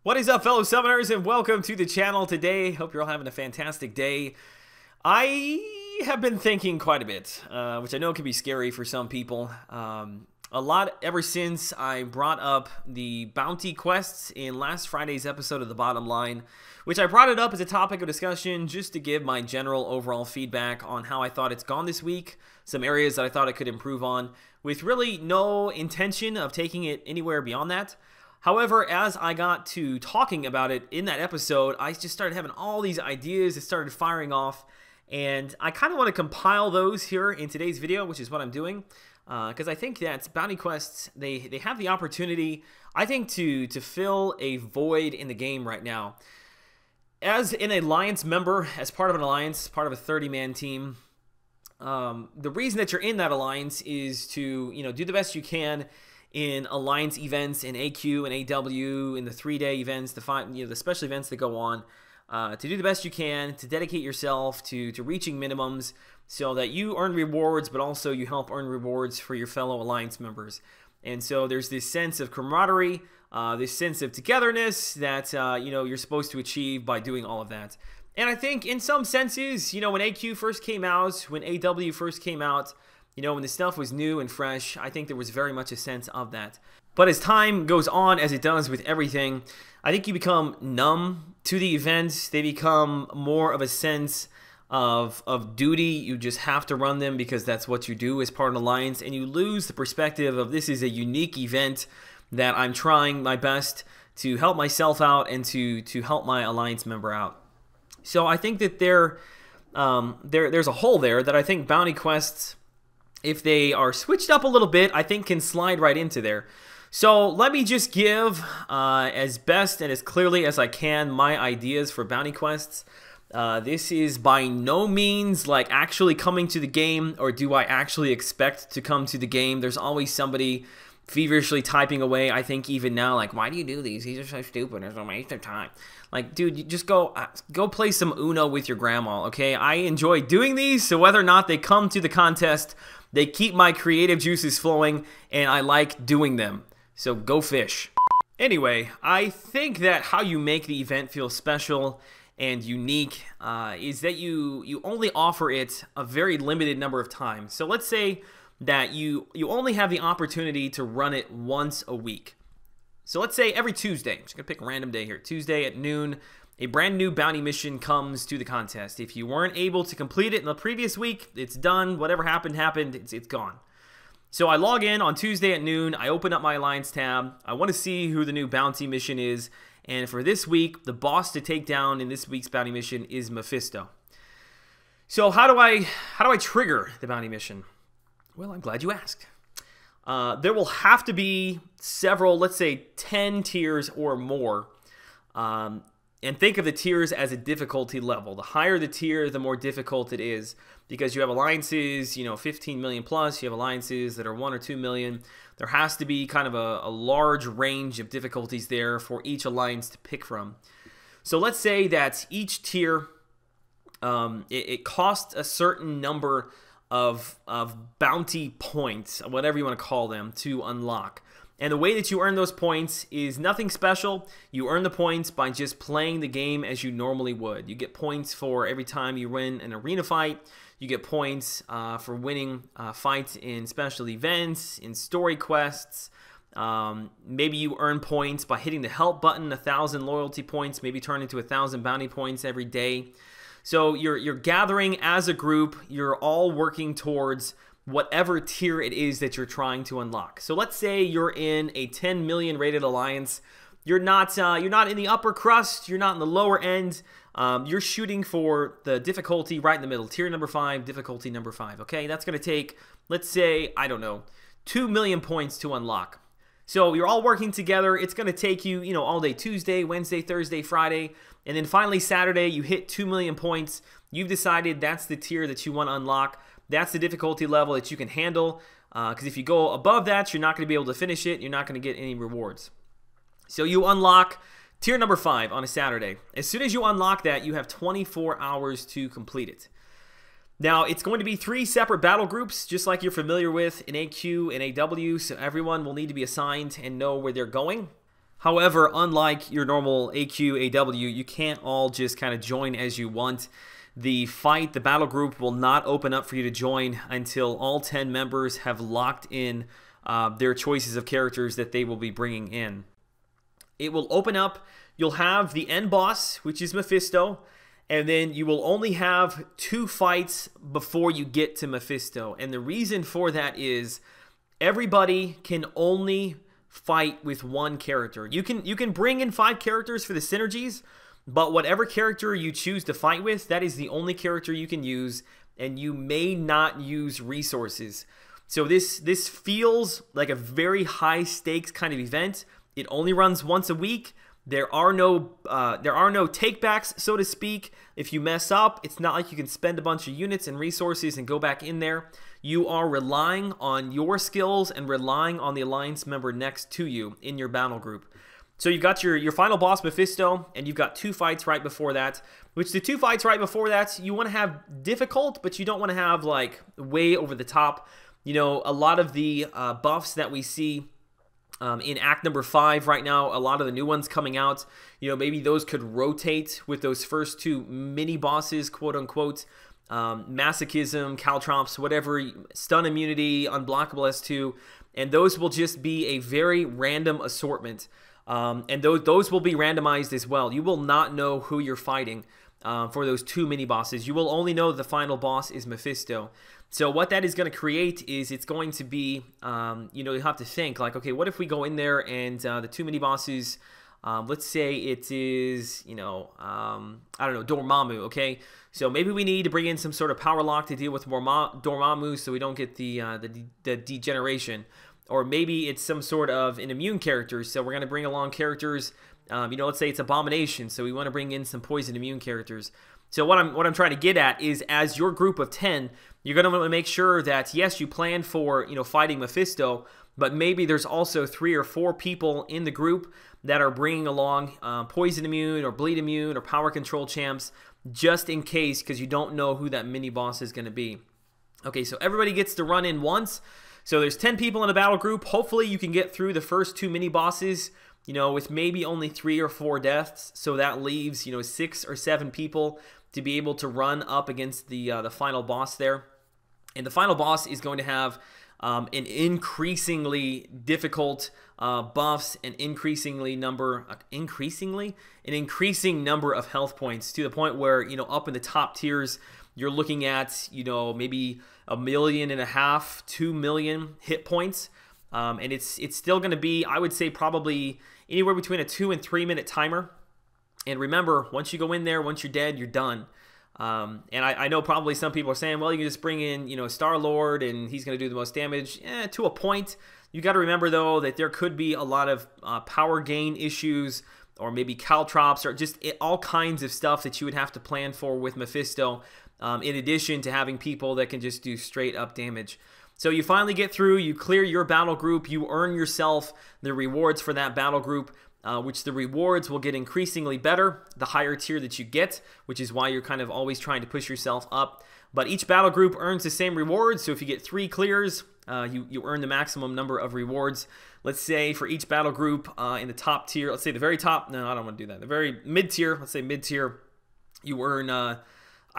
What is up, fellow summoners, and welcome to the channel today. Hope you're all having a fantastic day. I have been thinking quite a bit, which I know can be scary for some people. A lot ever since I brought up the bounty quests in last Friday's episode of The Bottom Line, which I brought it up as a topic of discussion just to give my general overall feedback on how I thought it's gone this week, some areas that I thought I could improve on, with really no intention of taking it anywhere beyond that. However, as I got to talking about it in that episode, I just started having all these ideas that started firing off, and I kind of want to compile those here in today's video, which is what I'm doing, because I think that bounty quests, they have the opportunity, I think, to fill a void in the game right now. As an alliance member, as part of an alliance, part of a 30-man team, the reason that you're in that alliance is to, do the best you can in alliance events, in AQ and AW, in the 3-day events, the special events that go on, to do the best you can, to dedicate yourself to reaching minimums so that you earn rewards, but also you help earn rewards for your fellow alliance members. And so there's this sense of camaraderie, this sense of togetherness that, you're supposed to achieve by doing all of that. And I think in some senses, when AQ first came out, when AW first came out, when the stuff was new and fresh, I think there was very much a sense of that. But as time goes on, as it does with everything, I think you become numb to the events. They become more of a sense of duty. You just have to run them because that's what you do as part of an alliance, and you lose the perspective of this is a unique event that I'm trying my best to help myself out and to help my alliance member out. So I think that there's a hole there that I think bounty quests, if they are switched up a little bit, I think can slide right into there. So let me just give, as best and as clearly as I can, my ideas for bounty quests. This is by no means like actually coming to the game, or do I actually expect to come to the game. There's always somebody feverishly typing away, I think even now, like, why do you do these? These are so stupid. It's a waste of time. Like, dude, you just go play some Uno with your grandma, okay? I enjoy doing these, so whether or not they come to the contest, they keep my creative juices flowing, and I like doing them. So go fish. Anyway, I think that how you make the event feel special and unique is that you only offer it a very limited number of times. So let's say that you only have the opportunity to run it once a week. So let's say every Tuesday, I'm just going to pick a random day here, Tuesday at noon, a brand new bounty mission comes to the contest. If you weren't able to complete it in the previous week, it's done. Whatever happened, it's gone. So I log in on Tuesday at noon, I open up my Alliance tab, I want to see who the new bounty mission is, and for this week, the boss to take down in this week's bounty mission is Mephisto. So how do I trigger the bounty mission? Well, I'm glad you asked. There will have to be several, let's say 10 tiers or more. And think of the tiers as a difficulty level. The higher the tier, the more difficult it is, because you have alliances, 15 million plus, you have alliances that are 1 or 2 million. There has to be kind of a large range of difficulties there for each alliance to pick from. So let's say that each tier, it costs a certain number of bounty points, whatever you want to call them, to unlock. And the way that you earn those points is nothing special. You earn the points by just playing the game as you normally would. You get points for every time you win an arena fight. You get points for winning fights in special events, in story quests. Maybe you earn points by hitting the help button, 1,000 loyalty points, maybe turn into 1,000 bounty points every day. So you're gathering as a group. You're all working towards whatever tier it is that you're trying to unlock. So let's say you're in a 10 million rated alliance. You're not in the upper crust. You're not in the lower end. You're shooting for the difficulty right in the middle. Tier number 5, difficulty number 5. Okay, that's going to take, let's say, I don't know, 2 million points to unlock. So you're all working together. It's going to take you, all day Tuesday, Wednesday, Thursday, Friday, and then finally Saturday you hit 2 million points. You've decided that's the tier that you want to unlock. That's the difficulty level that you can handle, because if you go above that, you're not going to be able to finish it. You're not going to get any rewards. So you unlock tier number 5 on a Saturday. As soon as you unlock that, you have 24 hours to complete it. Now, it's going to be 3 separate battle groups, just like you're familiar with in AQ and AW, so everyone will need to be assigned and know where they're going. However, unlike your normal AQ, AW, you can't all just kind of join as you want. The battle group will not open up for you to join until all 10 members have locked in their choices of characters that they will be bringing in. It will open up, you'll have the end boss, which is Mephisto, and then you will only have 2 fights before you get to Mephisto. And the reason for that is everybody can only fight with 1 character. You can bring in 5 characters for the synergies, but whatever character you choose to fight with, that is the only character you can use, and you may not use resources. So this feels like a very high stakes kind of event. It only runs once a week. There are no takebacks, so to speak. If you mess up, it's not like you can spend a bunch of units and resources and go back in there. You are relying on your skills and relying on the alliance member next to you in your battle group. So you've got your final boss, Mephisto, and you've got 2 fights right before that, which the 2 fights right before that, you want to have difficult, but you don't want to have like way over the top. You know, a lot of the buffs that we see in Act number 5 right now, a lot of the new ones coming out, you know, maybe those could rotate with those first 2 mini bosses, quote unquote. Masochism, Caltrops, whatever, stun immunity, unblockable S2, and those will just be a very random assortment. And those will be randomized as well. You will not know who you're fighting for those 2 mini bosses. You will only know the final boss is Mephisto. So what that is going to create is it's going to be, you know, you have to think like, okay, what if we go in there and the 2 mini bosses, let's say it is, you know, I don't know, Dormammu, okay? So maybe we need to bring in some sort of power lock to deal with Dormammu so we don't get the degeneration. Or maybe it's some sort of an immune character, so we're going to bring along characters, you know, let's say it's Abomination, so we want to bring in some poison immune characters. So what I'm trying to get at is, as your group of 10, you're going to want to make sure that, yes, you plan for, you know, fighting Mephisto, but maybe there's also 3 or 4 people in the group that are bringing along poison immune or bleed immune or power control champs, just in case, because you don't know who that mini boss is going to be. Okay, so everybody gets to run in once. So there's 10 people in a battle group. Hopefully you can get through the first 2 mini bosses, you know, with maybe only 3 or 4 deaths. So that leaves, you know, 6 or 7 people to be able to run up against the final boss there. And the final boss is going to have an increasingly difficult buffs, an increasing number of health points, to the point where, you know, up in the top tiers, you're looking at, you know, maybe 1.5 million, 2 million hit points. And it's still going to be, I would say, probably anywhere between a 2 and 3 minute timer. And remember, once you go in there, once you're dead, you're done. And I know probably some people are saying, well, you can just bring in, you know, Star-Lord and he's going to do the most damage. To a point. You got to remember, though, that there could be a lot of power gain issues, or maybe Caltrops, or just all kinds of stuff that you would have to plan for with Mephisto, in addition to having people that can just do straight up damage. So you finally get through, you clear your battle group, you earn yourself the rewards for that battle group, which the rewards will get increasingly better the higher tier that you get, which is why you're kind of always trying to push yourself up. But each battle group earns the same rewards, so if you get 3 clears, you earn the maximum number of rewards. Let's say for each battle group in the top tier, let's say the very top, no, I don't want to do that, the very mid tier, let's say mid tier, you earn, I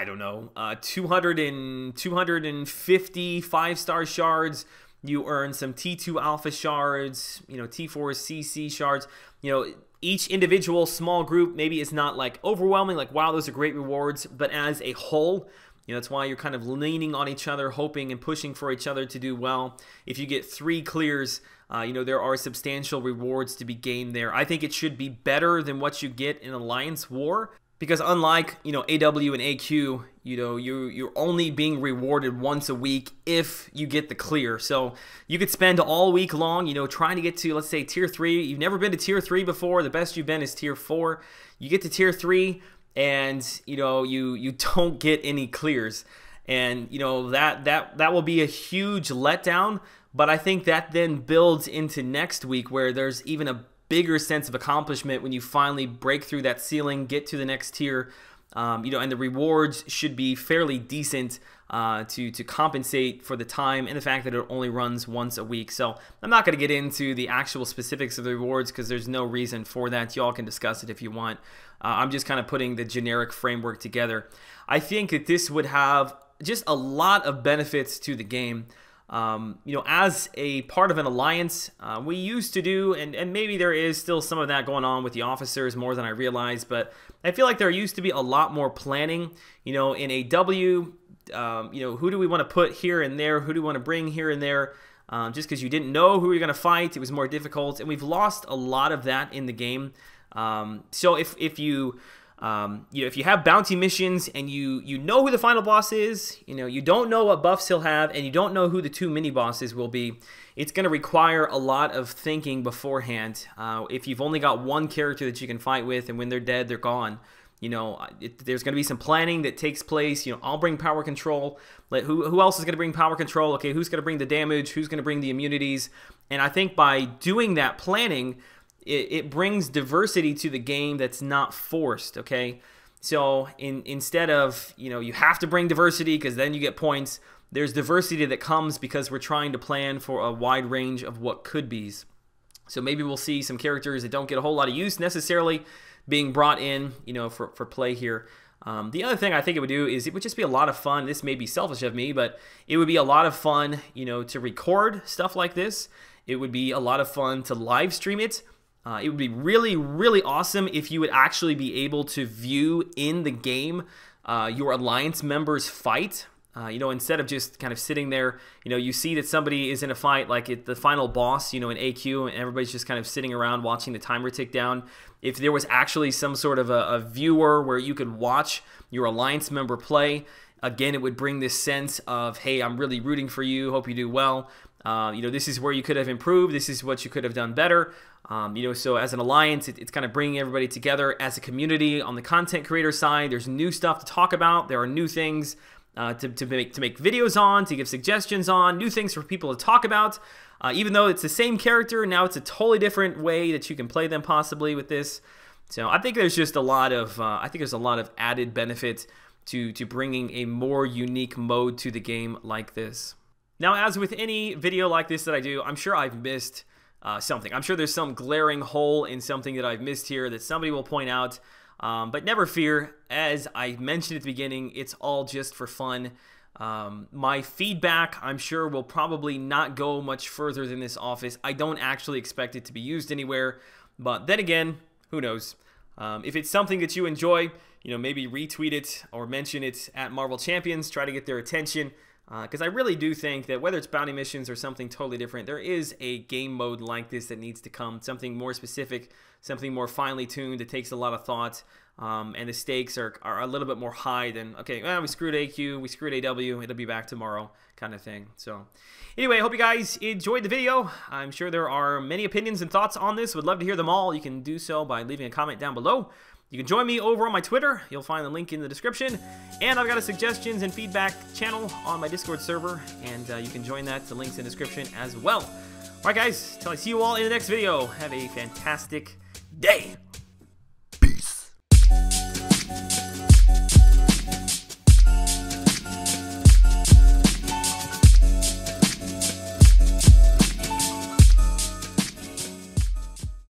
don't know, 250 5-star shards. You earn some T2 alpha shards, you know, T4 CC shards. You know, each individual small group maybe is not like overwhelming, like, wow, those are great rewards, but as a whole, you know, that's why you're kind of leaning on each other, hoping and pushing for each other to do well. If you get 3 clears, you know, there are substantial rewards to be gained there. I think it should be better than what you get in Alliance War, because unlike, you know, AW and AQ, you know, you're only being rewarded once a week if you get the clear. So you could spend all week long, you know, trying to get to, let's say, tier 3. You've never been to tier 3 before. The best you've been is tier 4. You get to tier 3 and, you know, you don't get any clears. And, you know, that will be a huge letdown. But I think that then builds into next week, where there's even a bigger sense of accomplishment when you finally break through that ceiling, get to the next tier, and the rewards should be fairly decent to compensate for the time and the fact that it only runs once a week. So I'm not going to get into the actual specifics of the rewards because there's no reason for that. Y'all can discuss it if you want. I'm just kind of putting the generic framework together. I think that this would have just a lot of benefits to the game. As a part of an alliance, we used to do, and maybe there is still some of that going on with the officers more than I realized, but I feel like there used to be a lot more planning, in AW, who do we want to put here and there, who do we want to bring here and there, just because you didn't know who you're going to fight, it was more difficult, and we've lost a lot of that in the game. So if you have bounty missions and you know who the final boss is, you don't know what buffs he'll have, and you don't know who the 2 mini bosses will be, it's going to require a lot of thinking beforehand. If you've only got one character that you can fight with, and when they're dead, they're gone. There's going to be some planning that takes place. I'll bring power control. Who else is going to bring power control? Okay, who's going to bring the damage? Who's going to bring the immunities? And I think by doing that planning, it brings diversity to the game that's not forced, okay? So instead of, you have to bring diversity because then you get points, there's diversity that comes because we're trying to plan for a wide range of what could be's. So maybe we'll see some characters that don't get a whole lot of use necessarily being brought in, for play here. The other thing I think it would do is it would just be a lot of fun. This may be selfish of me, but it would be a lot of fun, to record stuff like this. It would be a lot of fun to live stream it. It would be really, really awesome if you would actually be able to view in the game your alliance members fight. Instead of just kind of sitting there, you see that somebody is in a fight, like the final boss, in AQ, and everybody's just kind of sitting around watching the timer tick down. If there was actually some sort of a viewer where you could watch your alliance member play, again, it would bring this sense of, hey, I'm really rooting for you, hope you do well. This is where you could have improved, this is what you could have done better. So as an alliance, it's kind of bringing everybody together as a community. On the content creator side, there's new stuff to talk about. There are new things to make videos on, to give suggestions on, new things for people to talk about. Even though it's the same character, now it's a totally different way that you can play them possibly with this. So I think there's just a lot of added benefit to bringing a more unique mode to the game like this. Now, as with any video like this that I do, I'm sure I've missed something. I'm sure there's some glaring hole in something that I've missed here that somebody will point out. But never fear, as I mentioned at the beginning, it's all just for fun. My feedback, I'm sure, will probably not go much further than this office. I don't actually expect it to be used anywhere, but then again, who knows? If it's something that you enjoy, maybe retweet it or mention it at Marvel Champions, try to get their attention. Because I really do think that whether it's bounty missions or something totally different, there is a game mode like this that needs to come. Something more specific, something more finely tuned that takes a lot of thought, and the stakes are a little bit more high than, okay, well, we screwed AQ, we screwed AW, it'll be back tomorrow kind of thing. So anyway, I hope you guys enjoyed the video. I'm sure there are many opinions and thoughts on this. Would love to hear them all. You can do so by leaving a comment down below. You can join me over on my Twitter. You'll find the link in the description. And I've got a suggestions and feedback channel on my Discord server, and you can join that. The link's in the description as well. All right, guys, till I see you all in the next video, have a fantastic day.